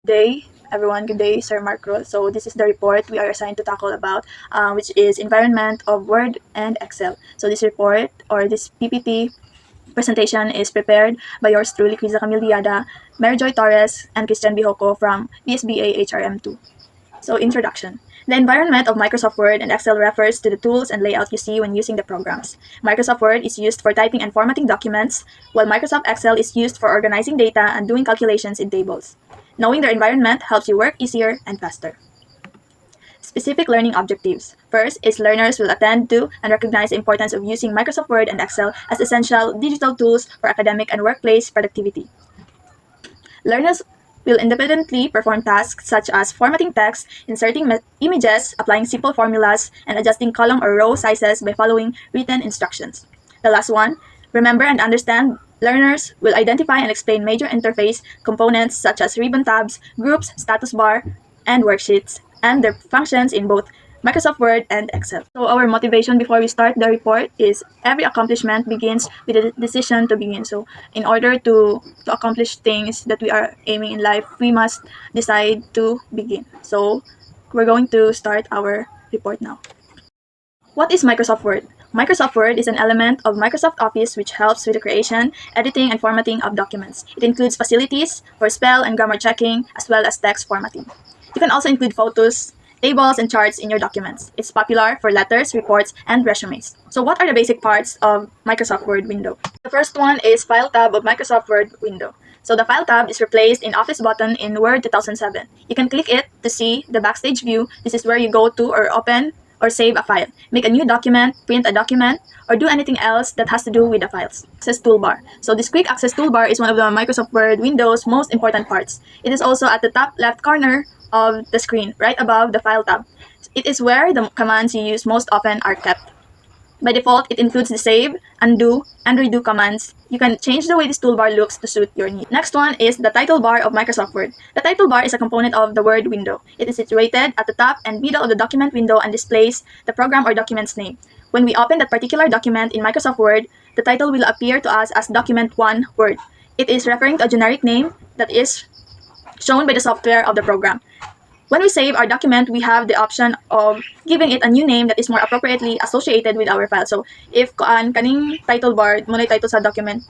Day, everyone. Good day, Sir Marco. So this is the report we are assigned to tackle about, which is environment of Word and Excel. So this report or this PPT presentation is prepared by yours truly, Criza Camille Diada, Mary Joy Torres, and Christian Bihoco from BSBA HRM2. So introduction. The environment of Microsoft Word and Excel refers to the tools and layout you see when using the programs. Microsoft Word is used for typing and formatting documents, while Microsoft Excel is used for organizing data and doing calculations in tables. Knowing their environment helps you work easier and faster. Specific learning objectives. First is learners will attend to and recognize the importance of using Microsoft Word and Excel as essential digital tools for academic and workplace productivity. Learners will independently perform tasks such as formatting text, inserting images, applying simple formulas, and adjusting column or row sizes by following written instructions. The last one, remember and understand. Learners will identify and explain major interface components such as ribbon tabs, groups, status bar, and worksheets, and their functions in both Microsoft Word and Excel. So our motivation before we start the report is every accomplishment begins with a decision to begin. So in order to accomplish things that we are aiming in life, we must decide to begin. So we're going to start our report now. What is Microsoft Word? Microsoft Word is an element of Microsoft Office which helps with the creation, editing, and formatting of documents. It includes facilities for spell and grammar checking, as well as text formatting. You can also include photos, tables, and charts in your documents. It's popular for letters, reports, and resumes. So what are the basic parts of Microsoft Word window? The first one is File tab of Microsoft Word window. So the File tab is replaced in Office button in Word 2007. You can click it to see the backstage view. This is where you go to or open or save a file, make a new document, print a document, or do anything else that has to do with the files. Access toolbar. So this quick access toolbar is one of the Microsoft Word Windows most important parts. It is also at the top left corner of the screen, right above the File tab. It is where the commands you use most often are kept. By default, it includes the save, undo, and redo commands. You can change the way this toolbar looks to suit your needs. Next one is the title bar of Microsoft Word. The title bar is a component of the Word window. It is situated at the top and middle of the document window and displays the program or document's name. When we open that particular document in Microsoft Word, the title will appear to us as Document 1 Word. It is referring to a generic name that is shown by the software of the program. When we save our document, we have the option of giving it a new name that is more appropriately associated with our file. So, if kaning title bar, muna title sa document,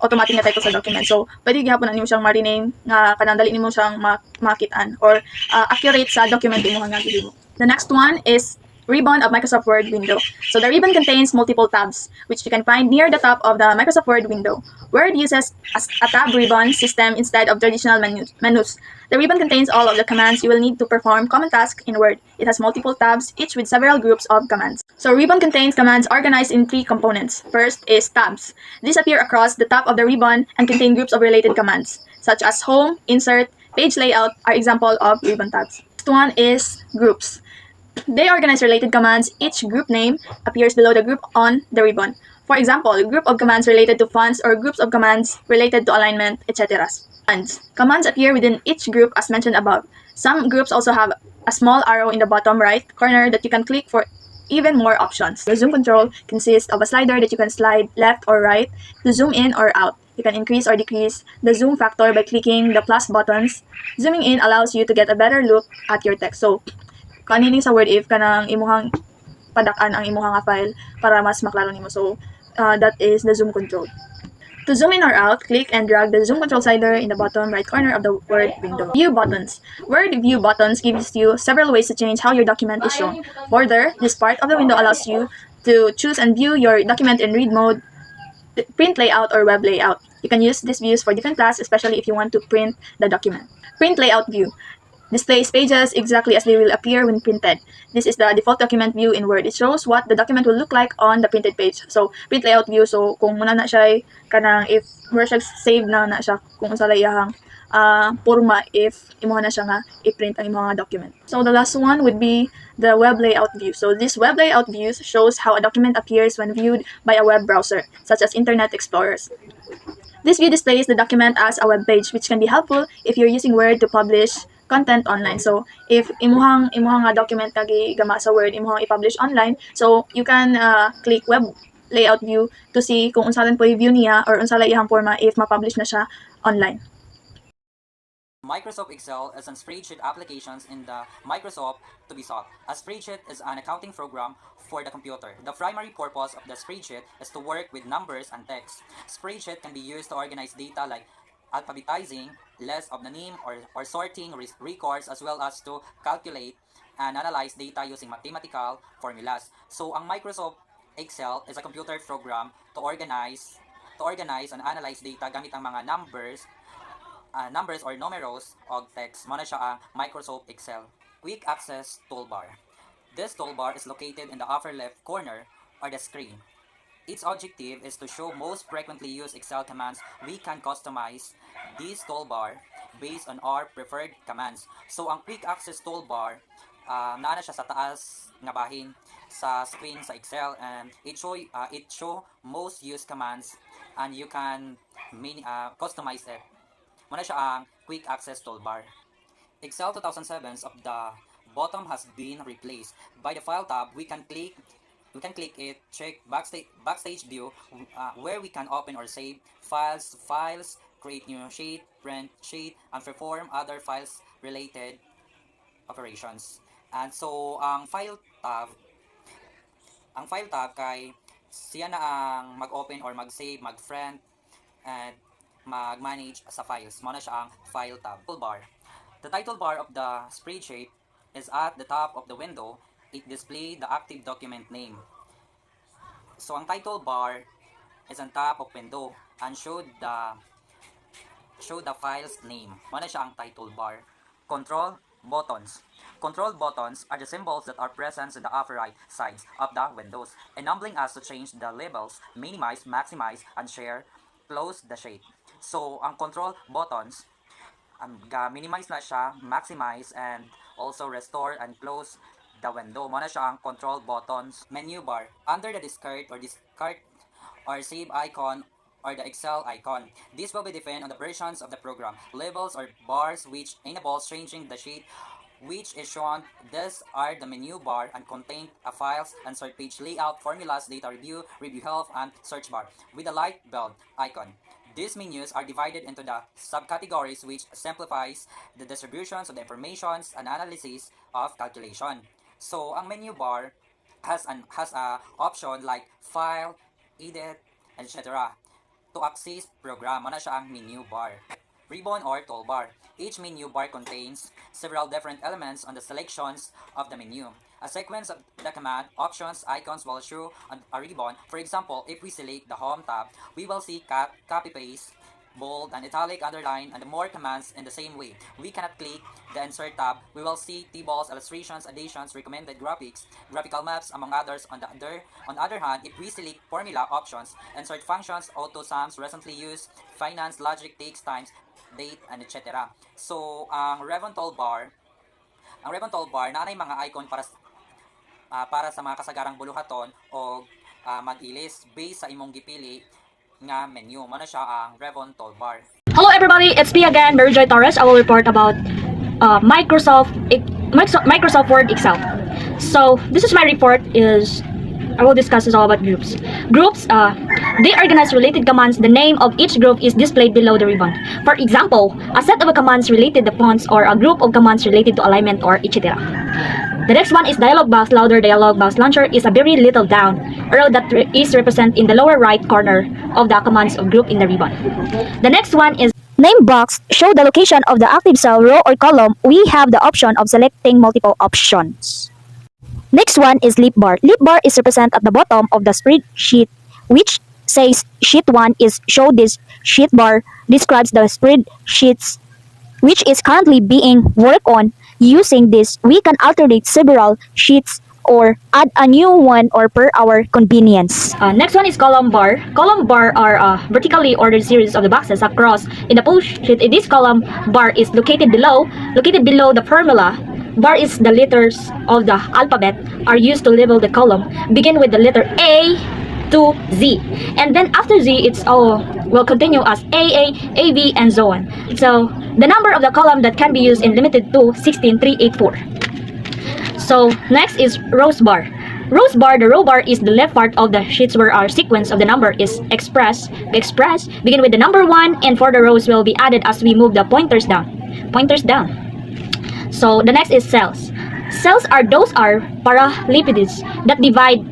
automatic na title sa document. So, pwede gihapon na nimo siyang ma-rename nga kanang dali nimo siyang makitaan or accurate sa document imo nga gihimo. The next one is ribbon of Microsoft Word window. So the ribbon contains multiple tabs, which you can find near the top of the Microsoft Word window. Word uses a tab ribbon system instead of traditional menus. The ribbon contains all of the commands you will need to perform common tasks in Word. It has multiple tabs, each with several groups of commands. So ribbon contains commands organized in 3 components. First is tabs. These appear across the top of the ribbon and contain groups of related commands, such as home, insert, page layout are example of ribbon tabs. Next one is groups. They organize related commands. Each group name appears below the group on the ribbon. For example, a group of commands related to fonts or groups of commands related to alignment, etc. Commands appear within each group as mentioned above. Some groups also have a small arrow in the bottom right corner that you can click for even more options. The zoom control consists of a slider that you can slide left or right to zoom in or out. You can increase or decrease the zoom factor by clicking the plus buttons. Zooming in allows you to get a better look at your text. So, kanini sa Word if kanang imuhang padakan ang imuhang file para mas maklaro nimo. So that is the zoom control. To zoom in or out, click and drag the zoom control slider in the bottom right corner of the Word window. View buttons. Word view buttons gives you several ways to change how your document is shown. Further, this part of the window allows you to choose and view your document in read mode, print layout, or web layout. You can use these views for different tasks, especially if you want to print the document. Print layout view displays pages exactly as they will appear when printed. This is the default document view in Word. It shows what the document will look like on the printed page. So, print layout view, so kung muna na siya kanang if where siya save na siya kung unsa iyahang porma if imuha na siya nga i-print ang imong document. So, the last one would be the web layout view. So, this web layout view shows how a document appears when viewed by a web browser, such as Internet Explorer. This view displays the document as a web page, which can be helpful if you're using Word to publish content online. So if imuhang document kagi gama sa Word imuhang i-publish online, so you can click web layout view to see kung unsa lang po i-view niya or unsa lang iyang forma if ma-publish na siya online. Microsoft Excel is a spreadsheet applications in the Microsoft to be sought. A spreadsheet is an accounting program for the computer. The primary purpose of the spreadsheet is to work with numbers and text. Spreadsheet can be used to organize data like alphabetizing, list of the name or sorting records, as well as to calculate and analyze data using mathematical formulas. So ang Microsoft Excel is a computer program to organize and analyze data gamit ang mga numbers or numeros o text. Mo na siya ang Microsoft Excel. Quick Access Toolbar. This toolbar is located in the upper left corner of the screen. Its objective is to show most frequently used Excel commands. We can customize this toolbar based on our preferred commands. So ang Quick Access Toolbar, naana siya sa taas nga bahin sa screen sa Excel, and it show most used commands and you can customize it. Muna siya ang Quick Access Toolbar. Excel 2007's of the bottom has been replaced. By the File tab, we can click it, check backstage view, where we can open or save files, create new sheet, print sheet, and perform other files related operations. And so ang file tab kay siya na ang mag-open or mag-save, mag-print, and mag-manage sa files. Mo na siya ang file tab. Toolbar. The title bar of the spreadsheet is at the top of the window. It displays the active document name. So ang title bar is on top of window and show the file's name. Mo na siya ang title bar. Control buttons. Control buttons are the symbols that are present in the upper right sides of the windows, enabling us to change the labels, minimize, maximize, and share, close the sheet. So ang control buttons, minimize na siya, maximize, and also restore and close the window. Mo na siya ang control buttons. Menu bar. Under the discard or save icon or the Excel icon. This will be defined on the versions of the program. Labels or bars which enables changing the sheet which is shown. These are the menu bar and contain a files and sort page layout, formulas, data review health, and search bar with a light bulb icon. These menus are divided into the subcategories which simplifies the distributions of the informations and analysis of calculation. So ang menu bar has a option like file, edit, etc. To access program. Ano siya ang menu bar. Ribbon or toolbar. Each menu bar contains several different elements on the selections of the menu. A sequence of the command, options, icons will show on a ribbon. For example, if we select the Home tab, we will see copy paste, bold, and italic, underline, and more commands in the same way. We cannot click the Insert tab. We will see tables, illustrations, additions, recommended graphics, graphical maps, among others. On the other hand, if we select Formula options, insert functions, auto sums, recently used, finance, logic, takes, times, date, and etc. So, ang Ribbon toolbar, naanay mga icon para sa mga kasagarang buluhaton o mag-ilis based sa imong gipili nga menu. Mano siya ang Ribbon toolbar. Hello everybody, it's me again, Mary Joy Torres. I will report about Microsoft Word Excel. So this is my report. I will discuss is all about groups. Groups, they organize related commands. The name of each group is displayed below the ribbon. For example, a set of commands related to fonts, or a group of commands related to alignment, or etc. The next one is dialog box. Louder dialog box launcher is a very little down arrow that is represented in the lower right corner of the commands of group in the ribbon. The next one is name box. Show the location of the active cell, row, or column. We have the option of selecting multiple options. Next one is leap bar. Leap bar is represented at the bottom of the spreadsheet, which says sheet 1 is show. This sheet bar describes the spreadsheets which is currently being worked on. Using this, we can alternate several sheets or add a new one or per our convenience. Next one is column bar. Column bar are a vertically ordered series of the boxes across in the pull sheet. This column bar is located below the formula. Bar is the letters of the alphabet are used to label the column. Begin with the letter A to Z, and then after Z it's all will continue as AA, AB, and so on. So the number of the column that can be used is limited to 16384. So next is rows bar. Rows bar, the row bar is the left part of the sheets where our sequence of the number is expressed. Begin with the number 1, and for the rows will be added as we move the pointers down. pointers down. So the next is cells. Cells are paralipids that divide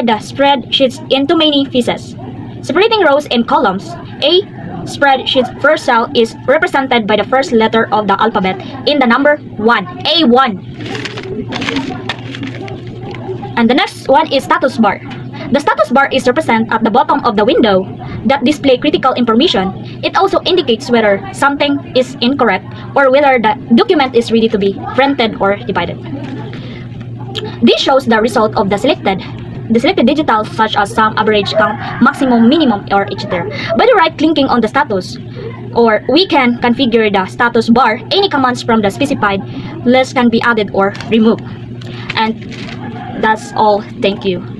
the spreadsheets into many pieces. Separating rows and columns, a spreadsheet's first cell is represented by the first letter of the alphabet in the number 1, A1. And the next one is status bar. The status bar is represented at the bottom of the window that display critical information. It also indicates whether something is incorrect or whether the document is ready to be printed or divided. This shows the result of the selected digitals such as sum, average, count, maximum, minimum, or etc. By the right-clicking on the status, or we can configure the status bar. Any commands from the specified list can be added or removed. And that's all. Thank you.